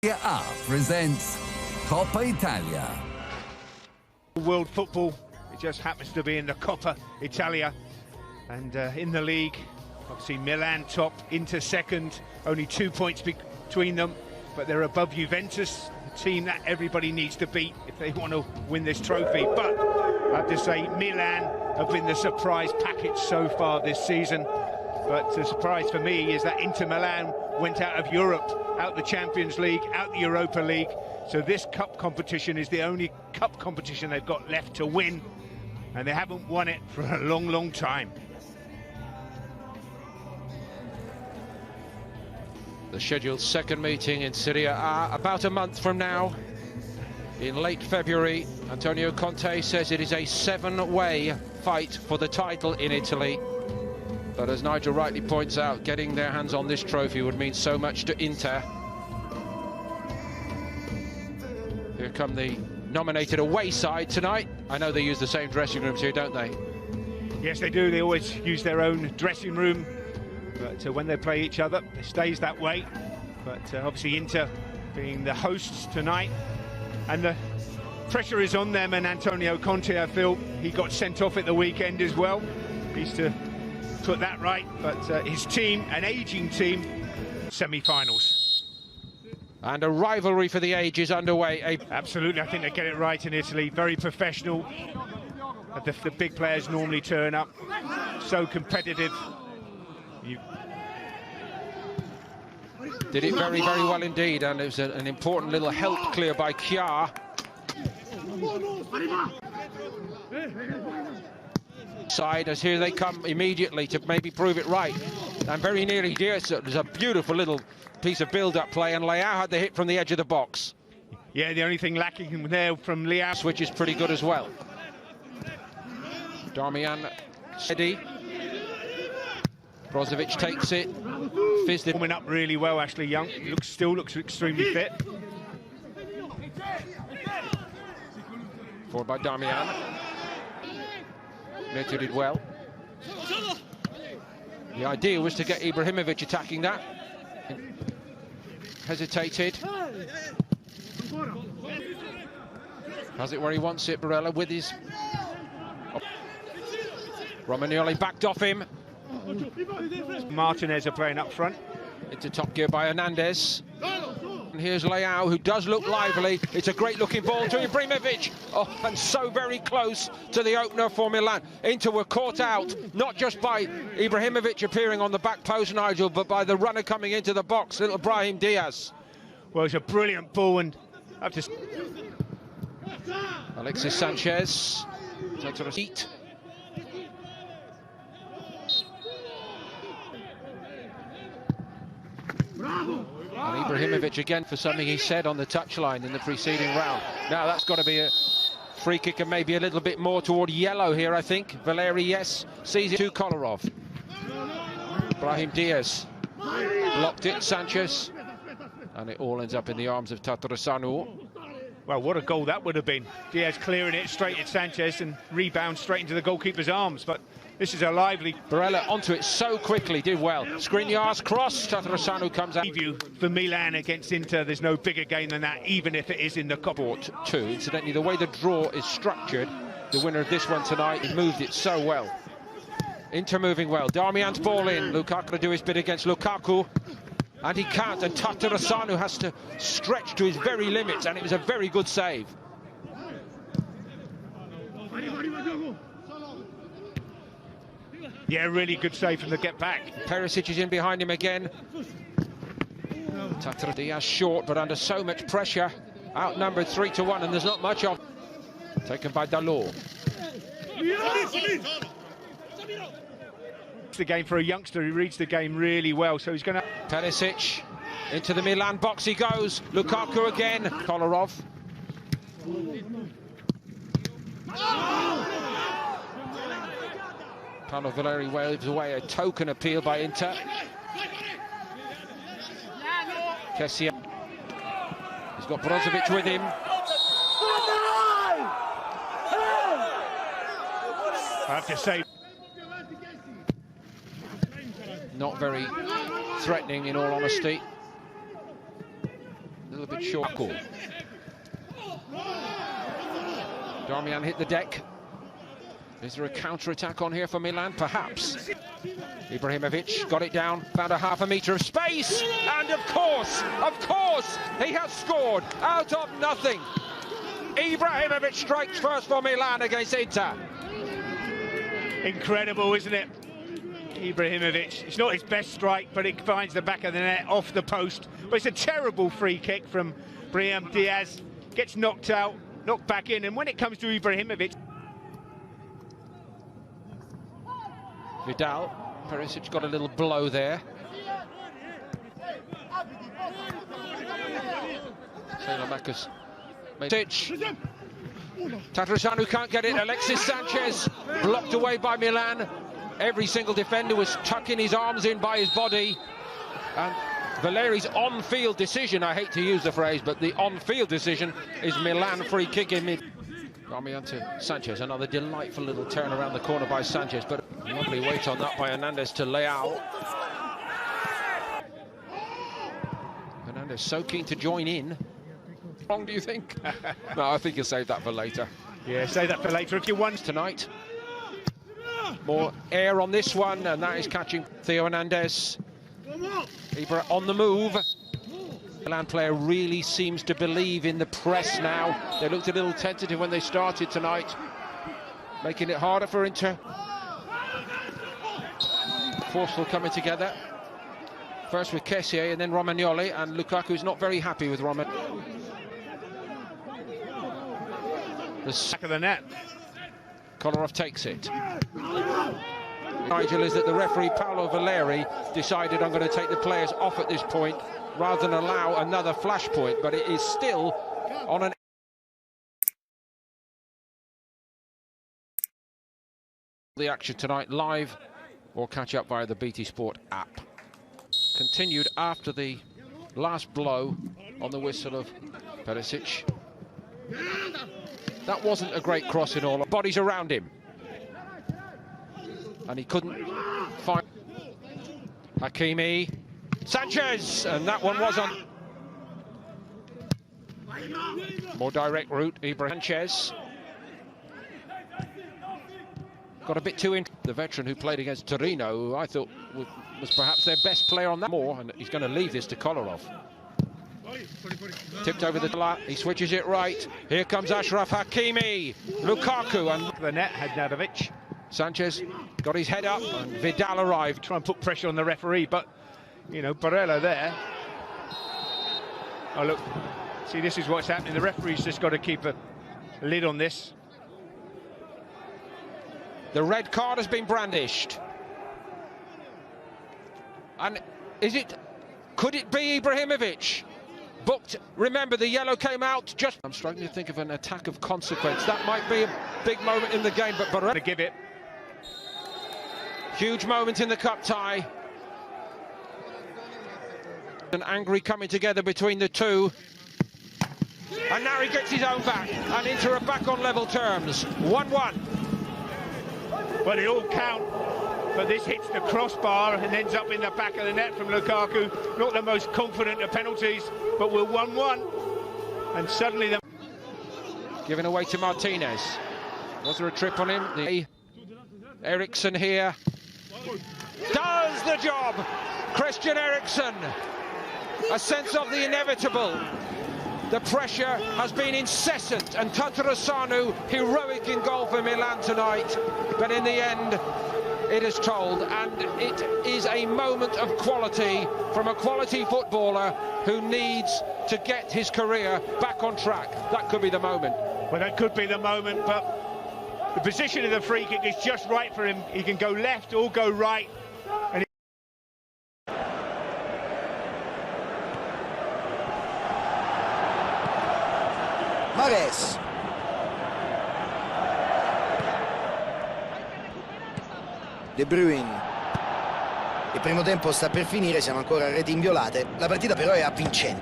Serie A presents Coppa Italia. World football, it just happens to be in the Coppa Italia, and in the league, obviously Milan top, Inter second, only 2 points between them, but they're above Juventus, the team that everybody needs to beat if they want to win this trophy. But I have to say, Milan have been the surprise package so far this season. But the surprise for me is that Inter Milan went out of Europe, out the Champions League, out the Europa League. So this cup competition is the only cup competition they've got left to win. And they haven't won it for a long, long time. The scheduled second meeting in Serie A about a month from now. In late February, Antonio Conte says it is a 7-way fight for the title in Italy. But as Nigel rightly points out, getting their hands on this trophy would mean so much to Inter. Here come the nominated away side tonight. I know they use the same dressing rooms here, don't they? Yes, they do. They always use their own dressing room. But when they play each other, it stays that way. But obviously Inter being the hosts tonight. And the pressure is on them, and Antonio Conte, I feel, he got sent off at the weekend as well. He's to put that right, but his team, an ageing team, semi-finals. And a rivalry for the ages underway. Absolutely, I think they get it right in Italy. Very professional. The big players normally turn up. So competitive. Did it very, very well indeed, and it was an important little help clear by Chiar. Side, as here they come immediately to maybe prove it right, and very nearly Diaz. There's a beautiful little piece of build-up play, and Leao had the hit from the edge of the box. Yeah, the only thing lacking there from Leao. Switch is pretty good as well. Darmian steady. Brozovic takes it. Fizzed it. Warming up really well, Ashley Young. Still looks extremely fit. Forward by Darmian. Neto did well. The idea was to get Ibrahimovic attacking that. Hesitated. Has it where he wants it, Barella with his... Romagnoli backed off him. Martinez are playing up front. Into top gear by Hernandez. And here's Leao, who does look lively. It's a great looking ball to Ibrahimovic. Oh, and so very close to the opener for Milan. Inter were caught out, not just by Ibrahimovic appearing on the back post, Nigel, but by the runner coming into the box, little Brahim Diaz. Well, it's a brilliant ball, and I've just... Alexis Sanchez. Heat. And Ibrahimovic again for something he said on the touchline in the preceding round. Now that's got to be a free kick, and maybe a little bit more toward yellow here, I think. Valeri, yes, sees it to Kolarov. Brahim Diaz blocked it, Sanchez, and it all ends up in the arms of Tatarusanu. Well, what a goal that would have been. Diaz clearing it straight at Sanchez and rebound straight into the goalkeeper's arms. But this is a lively... Barella onto it so quickly, did well. Skriniar's cross, Tatarusanu comes out. For Milan against Inter, there's no bigger game than that, even if it is in the Coppa. Two. Incidentally, the way the draw is structured, the winner of this one tonight, he moved it so well. Inter moving well. Darmian's ball in. Lukaku to do his bit against Lukaku. And he can't, and Tatarusanu has to stretch to his very limits, and it was a very good save. Yeah, really good save from the get-back. Perisic is in behind him again. Tatarusanu short, but under so much pressure. Outnumbered 3-1, and there's not much of. Taken by Dalot. The game for a youngster, he reads the game really well, so he's going to... Perisic into the Milan box he goes. Lukaku again. Kolarov. Paolo Valeri waves away a token appeal by Inter. Kessia. He's got Brozovic with him. I have to say... Not very threatening, in all honesty. little bit short. Darmian hit the deck. Is there a counter-attack on here for Milan? Perhaps. Ibrahimovic got it down, found a half a metre of space, and of course, he has scored out of nothing. Ibrahimovic strikes first for Milan against Inter. Incredible, isn't it? Ibrahimovic, it's not his best strike, but it finds the back of the net off the post. But it's a terrible free kick from Brahim Diaz. Gets knocked out, knocked back in, and when it comes to Ibrahimovic... Vidal, Perisic got a little blow there. Salamakas. Tatarusanu can't get it. Alexis Sanchez blocked away by Milan. Every single defender was tucking his arms in by his body. And Valeri's on-field decision, I hate to use the phrase, but the on-field decision is Milan free kick in mid. Darmian to Sanchez, another delightful little turn around the corner by Sanchez, but lovely weight on that by Hernandez to Leao. Hernandez so keen to join in. Wrong, do you think? No, I think you'll save that for later. Yeah, save that for later if you want. Tonight. More air on this one, and that is catching Theo Hernandez. Ibra on the move. Milan player really seems to believe in the press now. They looked a little tentative when they started tonight, making it harder for Inter. Forceful coming together. First with Kessié and then Romagnoli, and Lukaku's not very happy with Roman. The back of the net. Kolarov takes it. Nigel is that the referee Paolo Valeri decided I'm going to take the players off at this point rather than allow another flash point, but it is still on an... The action tonight live or catch up via the BT Sport app. Continued after the last blow on the whistle of Perisic. That wasn't a great cross in all. Bodies around him. And he couldn't find Hakimi. Sanchez! And that one was on. More direct route, Ibrahim Sanchez. Got a bit too in. The veteran who played against Torino, who I thought was perhaps their best player on that. More, and he's going to leave this to Kolarov. Tipped over the line, he switches it right. Here comes Achraf Hakimi. Lukaku and the net had Nadovic. Sanchez got his head up and Vidal arrived. Try and put pressure on the referee, but you know, Barella there. Oh look, see, this is what's happening. The referee's just got to keep a lid on this. The red card has been brandished. And could it be Ibrahimovic? Booked. Remember, the yellow came out just... I'm struggling to think of an attack of consequence. That might be a big moment in the game, but Barella... To give it. Huge moment in the cup tie. An angry coming together between the two. And now he gets his own back. And Inter are back on level terms. 1-1. Well, they all count. But this hits the crossbar and ends up in the back of the net from Lukaku. Not the most confident of penalties, but we're 1-1. And suddenly the... Given away to Martinez. Was there a trip on him? Eriksson here. Does the job! Christian Eriksson. A sense of the inevitable. The pressure has been incessant, and Tatarusanu heroic in goal for Milan tonight. But in the end, it is told, and it is a moment of quality from a quality footballer who needs to get his career back on track. That could be the moment. Well, that could be the moment, but the position of the free kick is just right for him. He can go left or go right. And Mares. De Bruyne. Il primo tempo sta per finire, siamo ancora a reti inviolate. La partita però è avvincente.